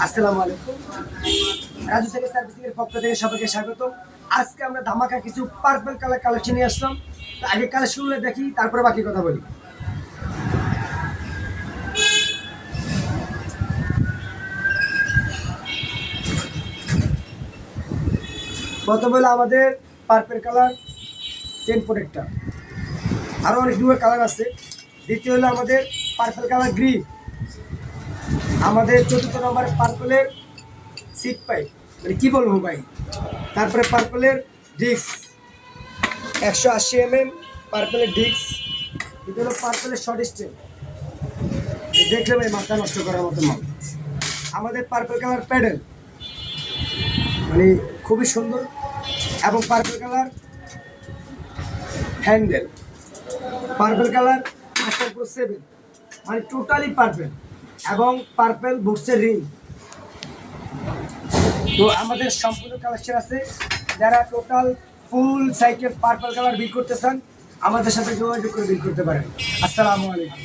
আসসালামু আলাইকুম। Raju cycle servicing এর পক্ষ থেকে সবাইকে স্বাগত। আজকে আমরা ধামাকা কিছু পার্পল কালার কালেকশন নিয়ে আসলাম। তো আগে কালেকশনগুলো দেখি, তারপরে বাকি কথা বলি। প্রথম হলো আমাদের পার্পল কালার চেন প্রোটেক্টর, আরও অনেক দুটো কালার আছে। দ্বিতীয় হলো আমাদের পার্পল কালার গ্রিন। আমাদের চতুর্থ নম্বর পার্পলের সিট পাইপ, মানে কি বলবো ভাই। তারপরে পার্পলের ডিস্ক 180 mm পার্পলের ডিস্ক। এটা হলো পার্পলের শর্ট স্টেপ, দেখলে ভাই মাথা নষ্ট করার মতো মাল। আমাদের পার্পল কালার প্যাডেল, মানে খুবই সুন্দর, এবং purple colour handle, purple colour master pro 7, মানে টোটালি পার্পল, এবং পার্পল বুটসের রিং। তো আমাদের সম্পূর্ণ কালেকশন আছে। যারা total full cycle purple colour build করতে চান, আমাদের সাথে যোগাযোগ করে বিল করতে পারেন। আসসালামু আলাইকুম।